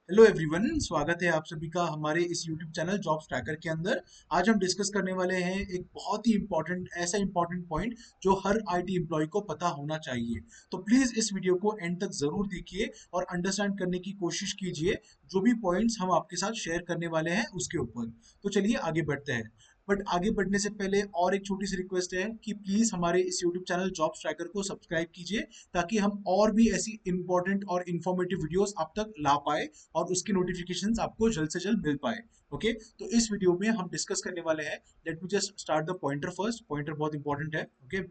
Hello everyone, स्वागत है आप सभी का हमारे इस यूट्यूब चैनल जॉब्स ट्रैकर के अंदर। आज हम डिस्कस करने वाले हैं एक बहुत ही इंपॉर्टेंट पॉइंट जो हर आईटी एम्प्लॉय को पता होना चाहिए। तो प्लीज इस वीडियो को एंड तक जरूर देखिए और अंडरस्टैंड करने की कोशिश कीजिए जो भी पॉइंट्स हम आपके साथ शेयर करने वाले हैं उसके ऊपर। तो चलिए आगे बढ़ते हैं। बट आगे बढ़ने से पहले और एक छोटी सी रिक्वेस्ट है कि प्लीज हमारे इस यूट्यूब चैनल जॉब्स ट्रैकर को सब्सक्राइब कीजिए ताकि हम और भी ऐसी इंपॉर्टेंट और इन्फॉर्मेटिव वीडियोस आप तक ला पाए और उसकी नोटिफिकेशंस आपको जल्द से जल्द मिल पाए। ओके, तो इस वीडियो में हम डिस्कस करने वाले हैं। Let me just start the pointer first. Pointer बहुत इंपॉर्टेंट है। ओके,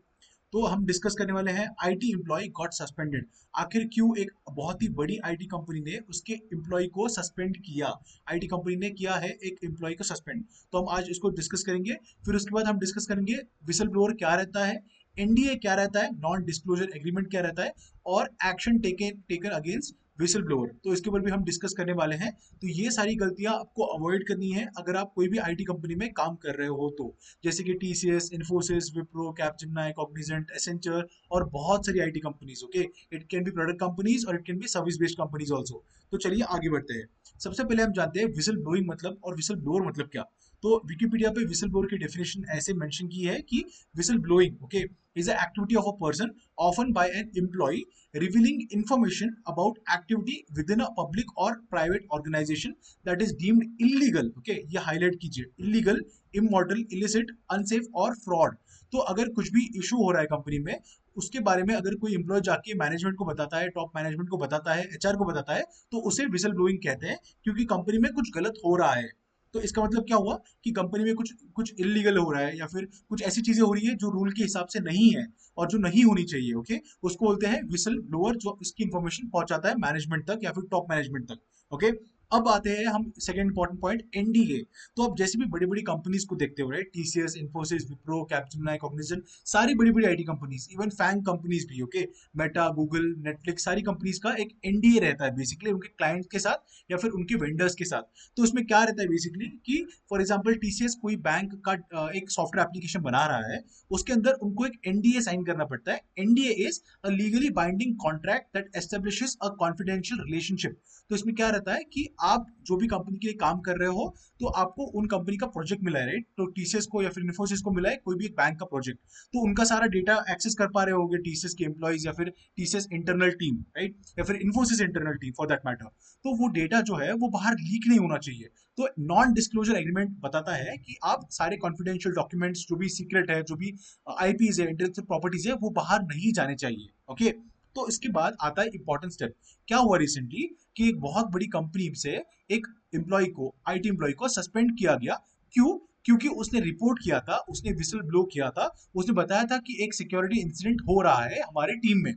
तो हम डिस्कस करने वाले हैं आईटी एम्प्लॉय गॉट सस्पेंडेड। आखिर क्यों एक बहुत ही बड़ी आईटी कंपनी ने उसके एम्प्लॉय को सस्पेंड किया। आईटी कंपनी ने किया है एक एम्प्लॉय को सस्पेंड। तो हम आज इसको डिस्कस करेंगे। फिर उसके बाद हम डिस्कस करेंगे विसल ब्लोअर क्या रहता है, एनडीए क्या रहता है, नॉन डिस्क्लोजर एग्रीमेंट क्या रहता है, और action taken taken against whistle blower. तो इसके ऊपर भी हम डिस्कस करने वाले हैं। तो ये सारी गलतियां आपको अवॉइड करनी है अगर आप कोई भी आईटी कंपनी में काम कर रहे हो तो, जैसे कि TCS, Infosys, Wipro, Capgemini, Cognizant, Accenture और बहुत सारी IT companies. Okay, it can be product companies और it can be service based companies also. तो चलिए आगे बढ़ते हैं। सबसे पहले हम जानते हैं विसल ब्लोइंग मतलब और विसल ब्लोअर मतलब क्या। तो विकिपीडिया पे विसल ब्लोअर की डेफिनेशन ऐसे मेंशन की है कि whistle blowing, okay, is a activity of a person often by an employee revealing information about activity within a public or private organization that is deemed illegal. Okay, ये highlight कीजिए, illegal, immoral, illicit, unsafe और fraud। तो अगर कुछ भी issue हो रहा है कंपनी में, उसके बारे में अगर कोई एम्प्लॉय जाके मैनेजमेंट को बताता है, टॉप मैनेजमेंट को बताता है, एचआर को बताता है, तो उसे विसल ब्लोइंग कहते हैं, क्योंकि कंपनी में कुछ गलत हो रहा है। तो इसका मतलब क्या हुआ कि कंपनी में कुछ कुछ इलीगल हो रहा है या फिर कुछ ऐसी चीजें हो रही है जो रूल के हिसाब से नहीं है और जो नहीं होनी चाहिए। ओके, उसको बोलते हैं विसल ब्लोअर, जो इसकी इंफॉर्मेशन पहुंचाता है मैनेजमेंट तक या फिर टॉप मैनेजमेंट तक। ओके, अब आते हैं हम सेकंड इंपॉर्टेंट पॉइंट, एनडीए। तो आप जैसे भी बड़ी बड़ी कंपनीज को देखते हो, right, TCS, Infosys, Wipro, Capgemini, Cognizant, सारी बड़ी बड़ी IT companies, even FAANG companies भी, ओके, मेटा, गूगल, नेटफ्लिक्स, सारी कंपनीज का एक एनडीए रहता है बेसिकली उनके क्लाइंट के साथ या फिर उनके वेंडर्स के साथ। तो उसमें क्या रहता है बेसिकली कि फॉर एग्जांपल टीसीएस कोई बैंक का एक सॉफ्टवेयर एप्लीकेशन बना रहा है, उसके अंदर उनको एक एनडीए साइन करना पड़ता है। NDA is a legally binding contract that establishes a confidential relationship. तो इसमें क्या रहता है कि आप जो भी कंपनी के लिए काम कर रहे हो, तो आपको उन कंपनी का प्रोजेक्ट मिला है, राइट, तो टीसीएस को या फिर इन्फोसिस को मिला है कोई भी एक बैंक का प्रोजेक्ट, तो उनका सारा डेटा एक्सेस कर पा रहे होगे टीसीएस के एम्प्लॉइज या फिर टीसीएस इंटरनल टीम, राइट, या फिर Infosys internal team for that matter. तो वो डेटा जो है वो बाहर लीक नहीं होना चाहिए। तो नॉन डिस्क्लोजर एग्रीमेंट बताता है कि आप सारे कॉन्फिडेंशियल डॉक्यूमेंट्स, जो भी सीक्रेट है, जो भी आईपीज है, इंटेलेक्चुअल प्रॉपर्टीज है, वो बाहर नहीं जाने चाहिए। ओके, तो इसके बाद आता है इंपॉर्टेंट स्टेप। क्या हुआ रिसेंटली कि एक बहुत बड़ी कंपनी से एक एम्प्लॉय को, आईटी एम्प्लॉय को सस्पेंड किया गया। क्यों? क्योंकि उसने रिपोर्ट किया था, उसने विसल ब्लो किया था, उसने बताया था कि एक सिक्योरिटी इंसिडेंट हो रहा है हमारे टीम में।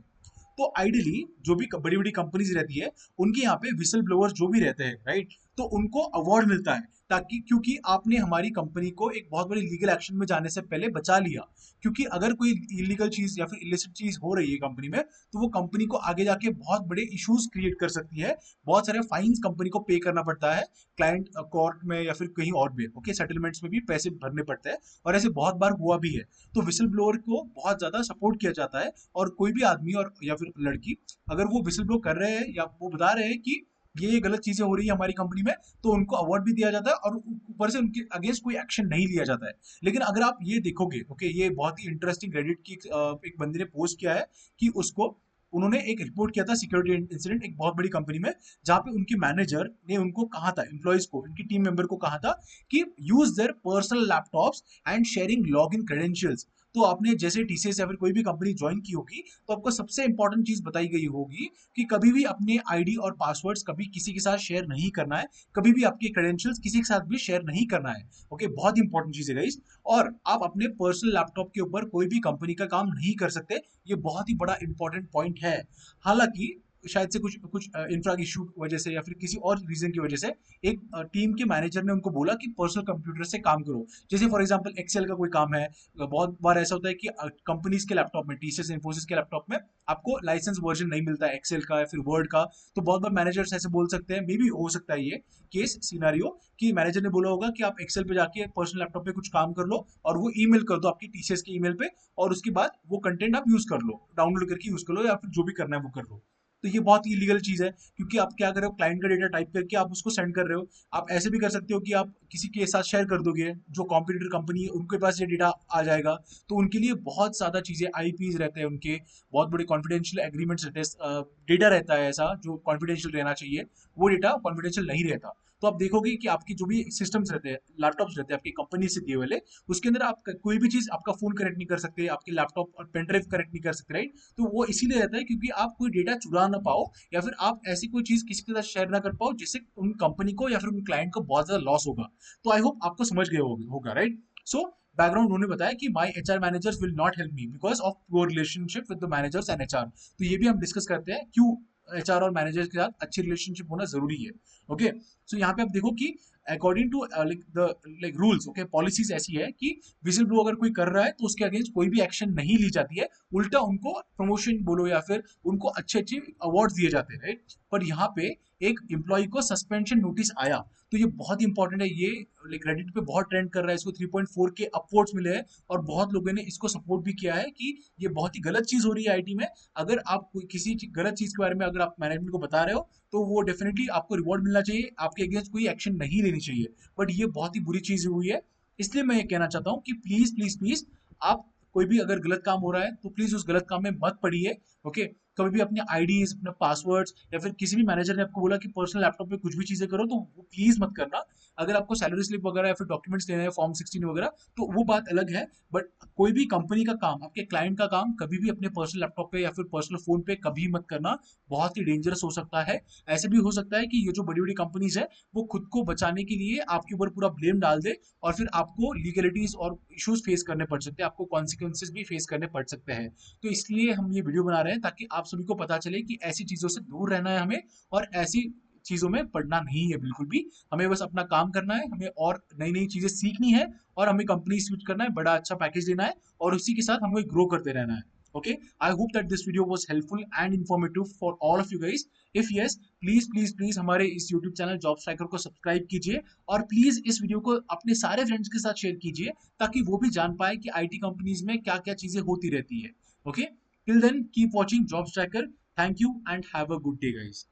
तो आइडियली जो भी बड़ी बड़ी कंपनीज रहती है, उनके यहाँ पे विसल ब्लोअर्स जो भी रहते हैं, राइट, तो उनको अवार्ड मिलता है, ताकि क्योंकि आपने हमारी कंपनी को एक बहुत बड़ी लीगल एक्शन में जाने से पहले बचा लिया। क्योंकि अगर कोई इलीगल चीज या फिर इलिसिट चीज हो रही है कंपनी में, तो वो कंपनी को आगे जाके बहुत बड़े इश्यूज क्रिएट कर सकती है। बहुत सारे फाइन्स कंपनी को पे करना पड़ता है, क्लाइंट कोर्ट में या फिर कहीं और भी। ओके, सेटलमेंट्स में भी पैसे भरने पड़ते हैं, और ऐसे बहुत बार हुआ भी है। तो विसल ब्लोअर को बहुत ज्यादा सपोर्ट किया जाता है, और कोई भी आदमी और या फिर लड़की अगर वो विसल ब्लो कर रहे हैं या वो बता रहे हैं कि ये गलत चीजें हो रही है हमारी कंपनी में, तो उनको अवार्ड भी दिया जाता है और ऊपर से उनके अगेंस्ट कोई एक्शन नहीं लिया जाता है। लेकिन अगर आप ये देखोगे, ओके, ये बहुत ही इंटरेस्टिंग रेडिट की एक बंदे ने पोस्ट किया है कि उसको, उन्होंने एक रिपोर्ट किया था सिक्योरिटी इंसिडेंट एक बहुत बड़ी कंपनी में, जहां पे उनके मैनेजर ने उनको कहा था, एम्प्लॉयज को, उनकी टीम मेंबर को कहा था कि use their personal laptops and sharing log in credentials. तो आपने जैसे टीसीएस या फिर कोई भी कंपनी ज्वाइन की होगी, तो आपको सबसे इंपॉर्टेंट चीज बताई गई होगी कि कभी भी अपने आईडी और पासवर्ड्स कभी किसी के साथ शेयर नहीं करना है, कभी भी आपके क्रेडेंशियल्स किसी के साथ भी शेयर नहीं करना है। ओके, बहुत इंपॉर्टेंट चीज है गाइस। और आप अपने पर्सनल लैपटॉप के ऊपर कोई भी कंपनी का काम नहीं कर सकते। ये बहुत ही बड़ा इंपॉर्टेंट पॉइंट है। हालांकि शायद से कुछ कुछ इंफ्रा इशू की वजह से या फिर किसी और रीजन की वजह से एक टीम के मैनेजर ने उनको बोला कि पर्सनल कंप्यूटर से काम करो। जैसे फॉर एग्जांपल एक्सेल का कोई काम है, बहुत बार ऐसा होता है कि कंपनीज के लैपटॉप में, टीसीएस, इन्फोसिस के लैपटॉप में आपको लाइसेंस वर्जन नहीं मिलता है एक्सेल का या फिर वर्ड का। तो बहुत बार मैनेजर्स ऐसे बोल सकते हैं, मे बी हो सकता है ये केस सिनारियो, कि मैनेजर ने बोला होगा कि आप एक्सेल पे जाके पर्सनल लैपटॉप पे कुछ काम कर लो और वो ईमेल कर दो आपकी टीसीएस के ईमेल पे, और उसके बाद वो कंटेंट आप यूज कर लो, डाउनलोड करके यूज कर लो या फिर जो भी करना है वो कर लो। तो ये बहुत ही इलीगल चीज है, क्योंकि आप क्या कर रहे हो, क्लाइंट का डेटा टाइप करके आप उसको सेंड कर रहे हो। आप ऐसे भी कर सकते हो कि आप किसी के साथ शेयर कर दोगे, जो कॉम्पिटिटर कंपनी है उनके पास ये डेटा आ जाएगा। तो उनके लिए बहुत ज्यादा चीजें, आईपीज रहते हैं उनके, बहुत बड़े कॉन्फिडेंशियल एग्रीमेंट्स रहते हैं, डेटा रहता है ऐसा जो कॉन्फिडेंशियल रहना चाहिए, वो डेटा कॉन्फिडेंशियल नहीं रहता। तो आप देखोगे कि आपकी जो भी सिस्टम्स रहते हैं, लैपटॉप्स रहते हैं आपकी कंपनी से दिए वाले, उसके अंदर आप कोई भी चीज, आपका फोन कनेक्ट नहीं कर सकते, आपके लैपटॉप और पेन ड्राइव कनेक्ट नहीं कर सकते, राइट। तो वो इसीलिए रहता है क्योंकि आप कोई डेटा चुरा ना पाओ, या फिर आप ऐसी कोई चीज किसी के साथ शेयर ना कर पाओ जिससे उन कंपनी को या फिर उन क्लाइंट को बहुत ज्यादा लॉस होगा। तो आई होप आपको समझ गए होगा, राइट। सो बैकग्राउंड उन्होंने बताया कि my HR managers will not help me because of poor relationship with the managers and HR. तो ये भी हम डिस्कस करते हैं क्यों एचआर और मैनेजर के साथ अच्छी रिलेशनशिप होना जरूरी है। ओके, सो यहाँ पे आप देखो कि according to like rules, okay, policies ऐसी है कि विजिल ब्लो अगर कोई कर रहा है तो उसके अगेंस्ट कोई भी एक्शन नहीं ली जाती है, उल्टा उनको प्रमोशन बोलो या फिर उनको अच्छे अच्छे अवार्ड्स दिए जाते हैं, राइट। पर यहाँ पे एक एम्प्लॉय को सस्पेंशन नोटिस आया, तो ये बहुत इंपॉर्टेंट है। ये लाइक रेडिट पे बहुत ट्रेंड कर रहा है, इसको 3.4 के अपवर्ड्स मिले हैं, और बहुत लोगों ने इसको सपोर्ट भी किया है कि ये बहुत ही गलत चीज हो रही है आईटी में। अगर आप कोई किसी गलत चीज के बारे में अगर आप मैनेजमेंट को बता रहे हो, तो वो डेफिनेटली आपको रिवॉर्ड मिलना चाहिए, आपके अगेंस्ट कोई एक्शन नहीं लेनी चाहिए। बट ये बहुत ही बुरी चीज हुई है, इसलिए मैं ये कहना चाहता हूँ कि प्लीज प्लीज प्लीज, आप कोई भी अगर गलत काम हो रहा है तो प्लीज उस गलत काम में मत पड़िए। ओके, कभी भी अपने आईडीज, अपने पासवर्ड्स, या फिर किसी भी मैनेजर ने आपको बोला कि पर्सनल लैपटॉप पे कुछ भी चीजें करो, तो वो प्लीज मत करना। अगर आपको सैलरी स्लिप वगैरह या फिर डॉक्यूमेंट्स लेने हैं, फॉर्म 16 वगैरह, तो वो बात अलग है। बट कोई भी कंपनी का काम, आपके क्लाइंट का काम कभी भी अपने पर्सनल लैपटॉप पे या फिर पर्सनल फोन पे कभी मत करना। बहुत ही डेंजरस हो सकता है। ऐसे भी हो सकता है कि ये जो बड़ी बड़ी कंपनीज है वो खुद को बचाने के लिए आपके ऊपर पूरा ब्लेम डाल दे, और फिर आपको लीगलिटीज और इश्यूज फेस करने पड़ सकते हैं, आपको कॉन्सिक्वेंसेज भी फेस करने पड़ सकते हैं। तो इसलिए हम ये वीडियो बना रहे हैं ताकि आप सभी को पता चले कि ऐसी चीजों से दूर रहना है हमें, और ऐसी चीजों में पढ़ना नहीं है बिल्कुल भी। हमें बस अपना काम करना है, हमें और नई नई चीजें सीखनी है, और हमें कंपनी स्विच करना है, बड़ा अच्छा पैकेज लेना है, और उसी के साथ हमें ग्रो करते रहना है। Okay, I hope that this video was helpful and informative for all of you guys. If yes, please please please हमारे इस यूट्यूब चैनल जॉब स्ट्राइकर को सब्सक्राइब कीजिए, और प्लीज इस वीडियो को अपने सारे फ्रेंड्स के साथ शेयर कीजिए, ताकि वो भी जान पाए कि आईटी कंपनीज में क्या क्या चीजें होती रहती है। Okay, till then keep watching job striker. Thank you and have a good day guys.